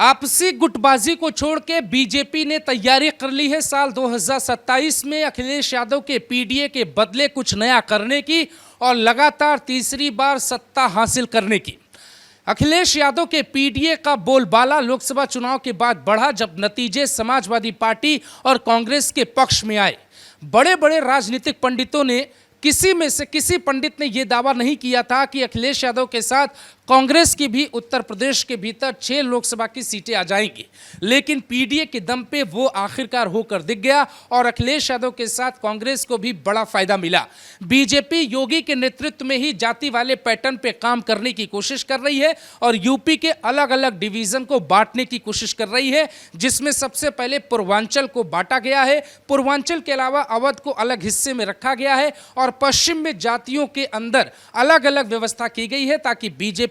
आपसी गुटबाजी को छोड़ के बीजेपी ने तैयारी कर ली है साल 2027 में अखिलेश यादव के पीडीए के बदले कुछ नया करने की और लगातार तीसरी बार सत्ता हासिल करने की। अखिलेश यादव के पीडीए का बोलबाला लोकसभा चुनाव के बाद बढ़ा जब नतीजे समाजवादी पार्टी और कांग्रेस के पक्ष में आए। बड़े बड़े राजनीतिक पंडितों ने किसी में से किसी पंडित ने यह दावा नहीं किया था कि अखिलेश यादव के साथ कांग्रेस की भी उत्तर प्रदेश के भीतर 6 लोकसभा की सीटें आ जाएंगी, लेकिन पीडीए के दम पे वो आखिरकार होकर दिख गया और अखिलेश यादव के साथ कांग्रेस को भी बड़ा फायदा मिला। बीजेपी योगी के नेतृत्व में ही जाति वाले पैटर्न पे काम करने की कोशिश कर रही है और यूपी के अलग अलग डिवीजन को बांटने की कोशिश कर रही है, जिसमें सबसे पहले पूर्वांचल को बांटा गया है। पूर्वांचल के अलावा अवध को अलग हिस्से में रखा गया है और पश्चिम में जातियों के अंदर अलग अलग व्यवस्था की गई है ताकि बीजेपी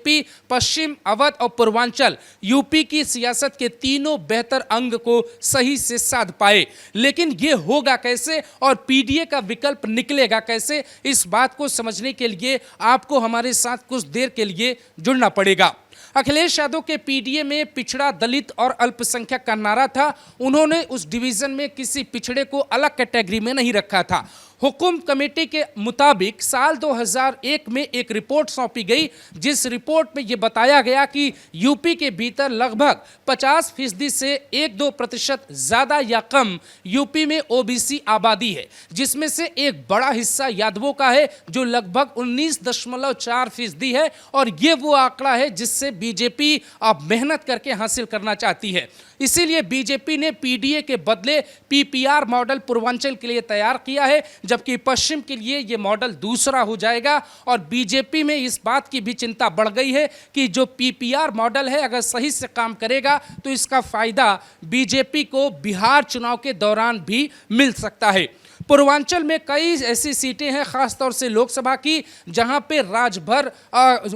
पश्चिम, अवध और पूर्वांचल यूपी की सियासत के तीनों बेहतर अंग को सही से साध पाए। लेकिन यह होगा कैसे और पीडीए का विकल्प निकलेगा कैसे, इस बात को समझने के लिए आपको हमारे साथ कुछ देर के लिए जुड़ना पड़ेगा। अखिलेश यादव के पीडीए में पिछड़ा, दलित और अल्पसंख्यक का नारा था। उन्होंने उस डिवीजन में किसी पिछड़े को अलग कैटेगरी में नहीं रखा था। हुकुम कमेटी के मुताबिक साल 2001 में एक रिपोर्ट सौंपी गई, जिस रिपोर्ट में यह बताया गया कि यूपी के भीतर लगभग 50% से 1-2% ज्यादा या कम यूपी में ओबीसी आबादी है, जिसमें से एक बड़ा हिस्सा यादवों का है जो लगभग 19.4% है और ये वो आंकड़ा है जिससे बीजेपी अब मेहनत करके हासिल करना चाहती है। इसीलिए बीजेपी ने पीडीए के बदले पीपीआर मॉडल पूर्वांचल के लिए तैयार किया है, जबकि पश्चिम के लिए यह मॉडल दूसरा हो जाएगा। और बीजेपी में इस बात की भी चिंता बढ़ गई है कि जो पीपीआर मॉडल है अगर सही से काम करेगा तो इसका फायदा बीजेपी को बिहार चुनाव के दौरान भी मिल सकता है। पूर्वांचल में कई ऐसी सीटें हैं, खासतौर से लोकसभा की, जहां पे राजभर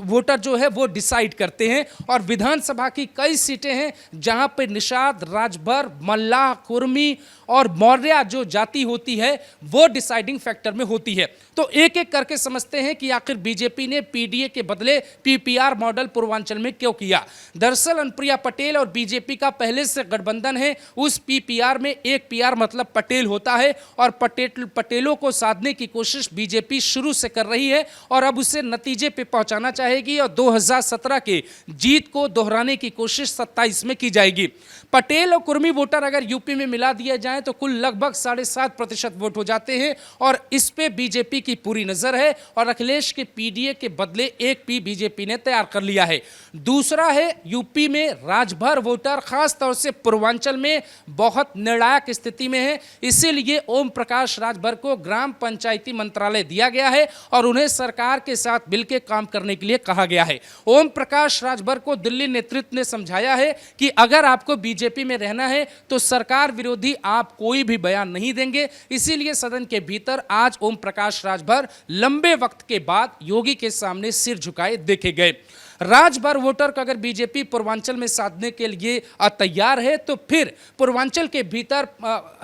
वोटर जो है वो डिसाइड करते हैं और विधानसभा की कई सीटें हैं जहां पे निषाद, राजभर, मल्लाह, कुर्मी और मौर्य जो जाति होती है वो डिसाइडिंग फैक्टर में होती है। तो एक एक करके समझते हैं कि आखिर बीजेपी ने पीडीए के बदले पीपीआर मॉडल पूर्वांचल में क्यों किया। दरअसल अनुप्रिया पटेल और बीजेपी का पहले से गठबंधन है। उस पीपीआर में एक पीआर मतलब पटेल होता है और पटेलों को साधने की कोशिश बीजेपी शुरू से कर रही है और अब उसे नतीजे पे पहुंचाना चाहेगी और 2017 के जीत को दोहराने की कोशिश 27 में की जाएगी। पटेल और कुर्मी वोटर अगर यूपी में मिला दिया जाए तो कुल लगभग 7.5% वोट हो जाते हैं और इस पे बीजेपी की पूरी नजर है और अखिलेश के पीडीए के बदले एक पी बीजेपी ने तैयार कर लिया है। दूसरा है यूपी में राजभर वोटर, खास तौर से पूर्वांचल में बहुत निर्णायक स्थिति में है। इसीलिए ओम प्रकाश राजभर को ग्राम पंचायती मंत्रालय दिया गया है और उन्हें सरकार के साथ मिलकर काम करने के लिए कहा गया है। ओम प्रकाश राजभर को दिल्ली नेतृत्व ने समझाया है कि अगर आपको बीजेपी में रहना है तो सरकार विरोधी आप कोई भी बयान नहीं देंगे। इसीलिए सदन के भीतर आज ओम प्रकाश राजभर लंबे वक्त के बाद योगी के सामने सिर झुकाए देखे गए। राजभर वोटर को अगर बीजेपी पूर्वांचल में साधने के लिए तैयार है तो फिर पूर्वांचल के भीतर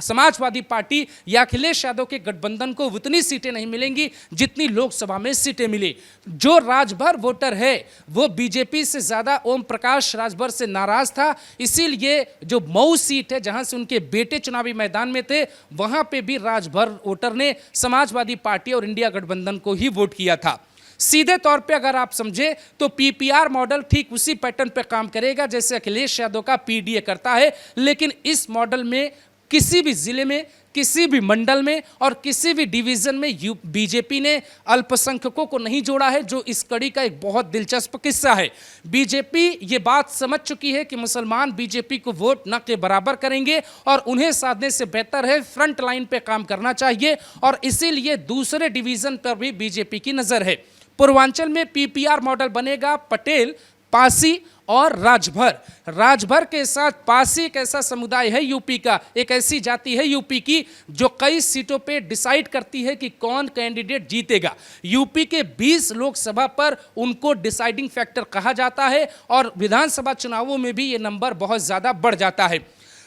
समाजवादी पार्टी या अखिलेश यादव के गठबंधन को उतनी सीटें नहीं मिलेंगी जितनी लोकसभा में सीटें मिली। जो राजभर वोटर है वो बीजेपी से ज्यादा ओम प्रकाश राजभर से नाराज था। इसीलिए जो मऊ सीट है जहां से उनके बेटे चुनावी मैदान में थे, वहां पे भी राजभर वोटर ने समाजवादी पार्टी और इंडिया गठबंधन को ही वोट किया था। सीधे तौर पे अगर आप समझे तो पीपीआर मॉडल ठीक उसी पैटर्न पे काम करेगा जैसे अखिलेश यादव का पीडीए करता है, लेकिन इस मॉडल में किसी भी जिले में, किसी भी मंडल में और किसी भी डिवीजन में बीजेपी ने अल्पसंख्यकों को नहीं जोड़ा है, जो इस कड़ी का एक बहुत दिलचस्प किस्सा है। बीजेपी ये बात समझ चुकी है कि मुसलमान बीजेपी को वोट न के बराबर करेंगे और उन्हें साधने से बेहतर है फ्रंट लाइन पे काम करना चाहिए और इसीलिए दूसरे डिवीजन पर भी बीजेपी की नजर है। पूर्वांचल में पीपीआर मॉडल बनेगा, पटेल, पासी और राजभर। राजभर के साथ पासी एक ऐसा समुदाय है यूपी का, एक ऐसी जाति है यूपी की जो कई सीटों पे डिसाइड करती है कि कौन कैंडिडेट जीतेगा। यूपी के 20 लोकसभा पर उनको डिसाइडिंग फैक्टर कहा जाता है और विधानसभा चुनावों में भी ये नंबर बहुत ज्यादा बढ़ जाता है।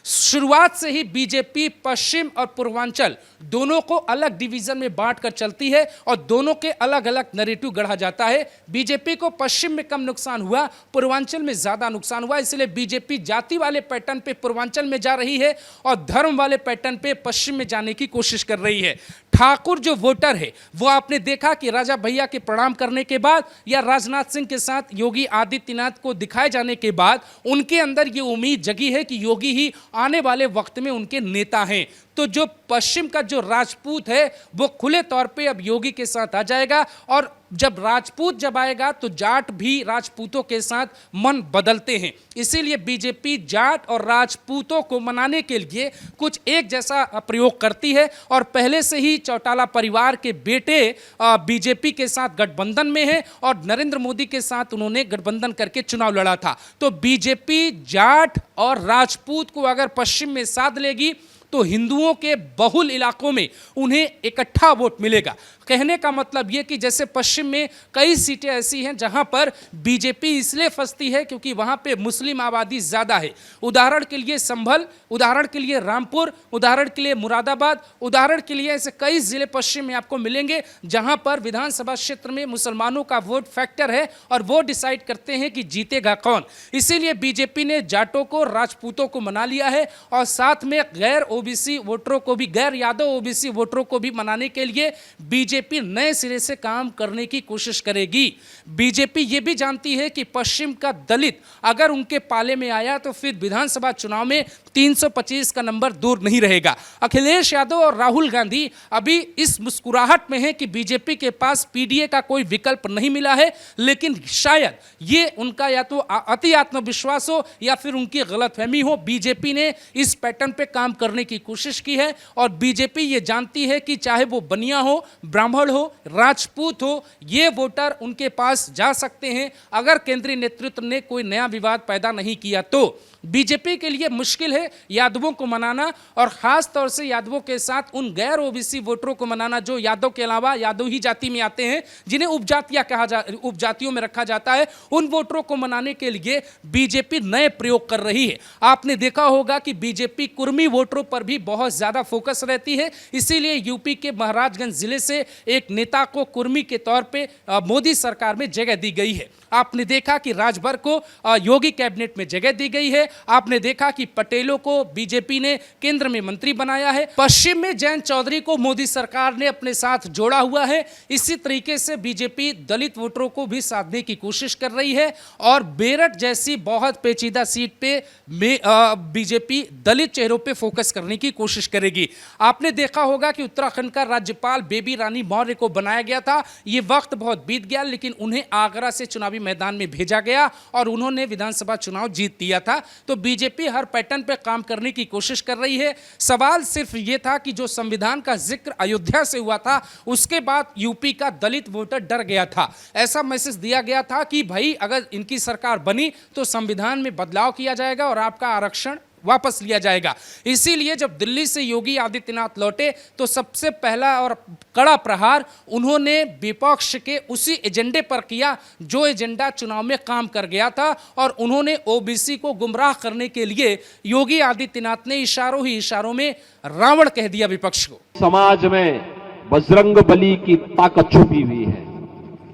शुरुआत से ही बीजेपी पश्चिम और पूर्वांचल दोनों को अलग डिवीजन में बांटकर चलती है और दोनों के अलग अलग नैरेटिव गढ़ा जाता है। बीजेपी को पश्चिम में कम नुकसान हुआ, पूर्वांचल में ज्यादा नुकसान हुआ, इसलिए बीजेपी जाति वाले पैटर्न पे पूर्वांचल में जा रही है और धर्म वाले पैटर्न पे पश्चिम में जाने की कोशिश कर रही है। ठाकुर जो वोटर है वो आपने देखा कि राजा भैया के प्रणाम करने के बाद या राजनाथ सिंह के साथ योगी आदित्यनाथ को दिखाए जाने के बाद उनके अंदर ये उम्मीद जगी है कि योगी ही आने वाले वक्त में उनके नेता हैं। तो जो पश्चिम का जो राजपूत है वो खुले तौर पे अब योगी के साथ आ जाएगा और जब राजपूत जब आएगा तो जाट भी राजपूतों के साथ मन बदलते हैं। इसीलिए बीजेपी जाट और राजपूतों को मनाने के लिए कुछ एक जैसा प्रयोग करती है और पहले से ही चौटाला परिवार के बेटे बीजेपी के साथ गठबंधन में हैं और नरेंद्र मोदी के साथ उन्होंने गठबंधन करके चुनाव लड़ा था। तो बीजेपी जाट और राजपूत को अगर पश्चिम में साध लेगी तो हिंदुओं के बहुल इलाकों में उन्हें इकट्ठा वोट मिलेगा। कहने का मतलब यह कि जैसे पश्चिम में कई सीटें ऐसी हैं जहां पर बीजेपी इसलिए फंसती है क्योंकि वहां पे मुस्लिम आबादी ज़्यादा है। उदाहरण के लिए संभल, उदाहरण के लिए रामपुर, उदाहरण के लिए मुरादाबाद, उदाहरण के लिए ऐसे कई ज़िले पश्चिम में आपको मिलेंगे जहां पर विधानसभा क्षेत्र में मुसलमानों का वोट फैक्टर है और वो डिसाइड करते हैं कि जीतेगा कौन। इसीलिए बीजेपी ने जाटों को, राजपूतों को मना लिया है और साथ में गैर ओबीसी वोटरों को भी, गैर यादव ओबीसी वोटरों को भी मनाने के लिए बीजेपी नए सिरे से काम करने की कोशिश करेगी। बीजेपी ये भी जानती है कि पश्चिम का दलित अगर उनके पाले में आया तो फिर विधानसभा चुनाव में 325 का नंबर दूर नहीं रहेगा। अखिलेश यादव और राहुल गांधी अभी इस मुस्कुराहट में है कि बीजेपी के पास पीडीए का कोई विकल्प नहीं मिला है, लेकिन शायद ये उनका या तो अति आत्मविश्वास हो या फिर उनकी गलतफहमी हो। बीजेपी ने इस पैटर्न पे काम करने की कोशिश की है और बीजेपी ये जानती है कि चाहे वो बनिया हो, ब्राह्मण हो, राजपूत हो, ये वोटर उनके पास जा सकते हैं अगर केंद्रीय नेतृत्व ने कोई नया विवाद पैदा नहीं किया। तो बीजेपी के लिए मुश्किल है यादवों को मनाना और खास तौर से यादवों के साथ उन गैर ओबीसी वोटरों को मनाना जो यादव के अलावा यादव ही जाति में आते हैं, जिन्हें उपजातियों में रखा जाता है। उन वोटरों को मनाने के लिए बीजेपी नए प्रयोग कर रही है। आपने देखा होगा कि बीजेपी कुर्मी वोटरों पर भी बहुत ज्यादा फोकस रहती है, इसीलिए यूपी के महाराजगंज जिले से एक नेता को कुर्मी के तौर पे मोदी सरकार में जगह दी गई है। आपने देखा कि राजभर को योगी कैबिनेट में जगह दी गई है। आपने देखा कि पटेलों को बीजेपी ने केंद्र में मंत्री बनाया है। पश्चिम में जयंत चौधरी को मोदी सरकार ने अपने साथ जोड़ा हुआ है। इसी तरीके से बीजेपी दलित वोटरों को भी साधने की कोशिश कर रही है और बेरठ जैसी बहुत पेचीदा सीट पे बीजेपी दलित चेहरों पे फोकस करने की कोशिश करेगी। आपने देखा होगा कि उत्तराखंड का राज्यपाल बेबी रानी मौर्य को बनाया गया था। ये वक्त बहुत बीत गया, लेकिन उन्हें आगरा से चुनावी मैदान में भेजा गया और उन्होंने विधानसभा चुनाव जीत लिया था। तो बीजेपी हर पैटर्न पे काम करने की कोशिश कर रही है। सवाल सिर्फ ये था कि जो संविधान का जिक्र अयोध्या से हुआ था उसके बाद यूपी का दलित वोटर डर गया था। ऐसा मैसेज दिया गया था कि भाई अगर इनकी सरकार बनी तो संविधान में बदलाव किया जाएगा और आपका आरक्षण वापस लिया जाएगा। इसीलिए जब दिल्ली से योगी आदित्यनाथ लौटे तो सबसे पहला और कड़ा प्रहार उन्होंने विपक्ष के उसी एजेंडे पर किया जो एजेंडा चुनाव में काम कर गया था और उन्होंने ओबीसी को गुमराह करने के लिए योगी आदित्यनाथ ने इशारों ही इशारों में रावण कह दिया विपक्ष को। समाज में बजरंग बली की ताकत छुपी हुई है,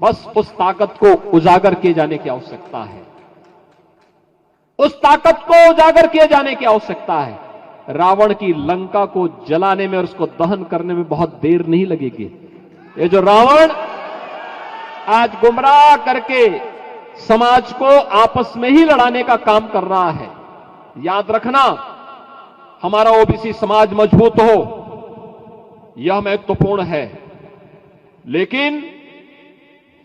बस उस ताकत को उजागर किए जाने की आवश्यकता है। उस ताकत को उजागर किए जाने की आवश्यकता है। रावण की लंका को जलाने में और उसको दहन करने में बहुत देर नहीं लगेगी। ये जो रावण आज गुमराह करके समाज को आपस में ही लड़ाने का काम कर रहा है, याद रखना, हमारा ओबीसी समाज मजबूत हो यह महत्वपूर्ण है, लेकिन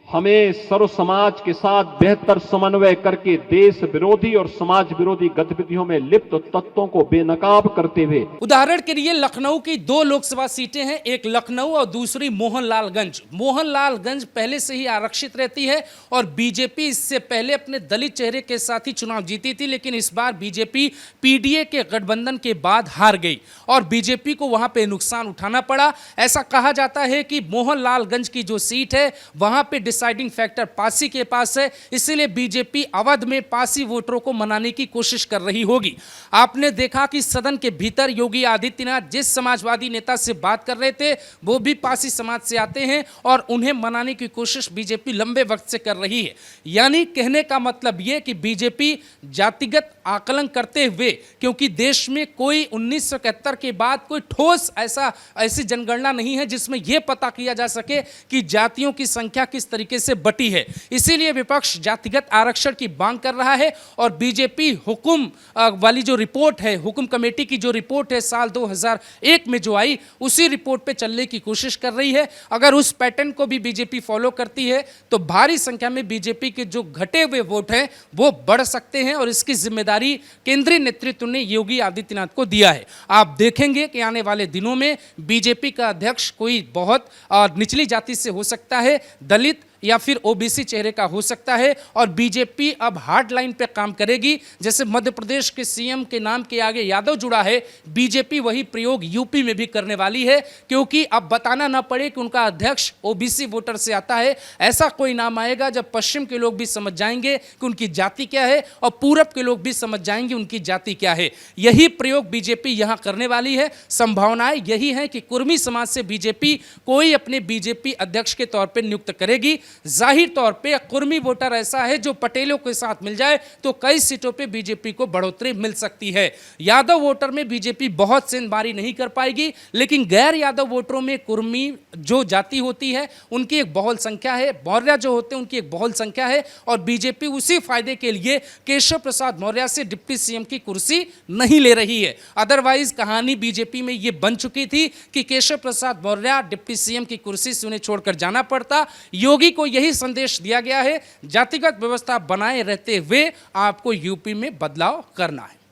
हमें सर्व समाज के साथ बेहतर समन्वय करके देश विरोधी और समाज विरोधी गतिविधियों में लिप्त तत्वों को बेनकाब करते हुए। उदाहरण के लिए लखनऊ की 2 लोकसभा सीटें हैं, एक लखनऊ और दूसरी मोहनलालगंज। मोहनलालगंज पहले से ही आरक्षित रहती है और बीजेपी इससे पहले अपने दलित चेहरे के साथ ही चुनाव जीती थी, लेकिन इस बार बीजेपी पीडीए के गठबंधन के बाद हार गई और बीजेपी को वहां पे नुकसान उठाना पड़ा। ऐसा कहा जाता है कि मोहनलालगंज की जो सीट है वहां पे डिसाइडिंग फैक्टर पासी के पास है, इसीलिए बीजेपी अवध में पासी वोटरों को मनाने की कोशिश कर रही होगी। आपने देखा कि सदन के भीतर योगी आदित्यनाथ जिस समाजवादी नेता से बात कर रहे थे वो भी पासी समाज से आते हैं और उन्हें मनाने की कोशिश बीजेपी लंबे वक्त से कर रही है। यानी कहने का मतलब यह कि बीजेपी जातिगत आकलन करते हुए, क्योंकि देश में कोई 1971 के बाद कोई ठोस ऐसी जनगणना नहीं है जिसमें यह पता किया जा सके कि जातियों की संख्या किस तरीके से बटी है, इसीलिए विपक्ष जातिगत आरक्षण की मांग कर रहा है। और बीजेपी हुकुम वाली जो रिपोर्ट है, हुकुम कमेटी की जो रिपोर्ट है साल 2001 में जो आई, उसी रिपोर्ट पे चलने की कोशिश कर रही है। अगर उस पैटर्न को भी बीजेपी फॉलो करती है तो भारी संख्या में बीजेपी के जो घटे हुए वोट हैं वो बढ़ सकते हैं और इसकी जिम्मेदारी केंद्रीय नेतृत्व ने योगी आदित्यनाथ को दिया है। आप देखेंगे कि आने वाले दिनों में बीजेपी का अध्यक्ष कोई बहुत निचली जाति से हो सकता है, दलित या फिर ओबीसी चेहरे का हो सकता है। और बीजेपी अब हार्ड लाइन पे काम करेगी। जैसे मध्य प्रदेश के सीएम के नाम के आगे यादव जुड़ा है, बीजेपी वही प्रयोग यूपी में भी करने वाली है, क्योंकि अब बताना ना पड़े कि उनका अध्यक्ष ओबीसी वोटर से आता है। ऐसा कोई नाम आएगा जब पश्चिम के लोग भी समझ जाएंगे कि उनकी जाति क्या है और पूरब के लोग भी समझ जाएंगे उनकी जाति क्या है। यही प्रयोग बीजेपी यहां करने वाली है। संभावनाएं यही है कि कुर्मी समाज से बीजेपी कोई अपने बीजेपी अध्यक्ष के तौर पर नियुक्त करेगी। जाहिर तौर पे कुर्मी वोटर ऐसा है जो पटेलों के साथ मिल जाए तो कई सीटों पे बीजेपी को बढ़ोतरी मिल सकती है। यादव वोटर में बीजेपी बहुत सेंधमारी नहीं कर पाएगी, लेकिन गैर यादव वोटरों में कुर्मी जो जाति होती है उनकी एक बहुल संख्या है, मौर्य जो होते हैं उनकी एक बहुल संख्या है और बीजेपी उसी फायदे के लिए केशव प्रसाद मौर्य से डिप्टी सीएम की कुर्सी नहीं ले रही है। अदरवाइज कहानी बीजेपी में यह बन चुकी थी कि केशव प्रसाद मौर्य डिप्टी सीएम की कुर्सी से उन्हें छोड़कर जाना पड़ता। योगी को यही संदेश दिया गया है, जातिगत व्यवस्था बनाए रहते हुए आपको यूपी में बदलाव करना है।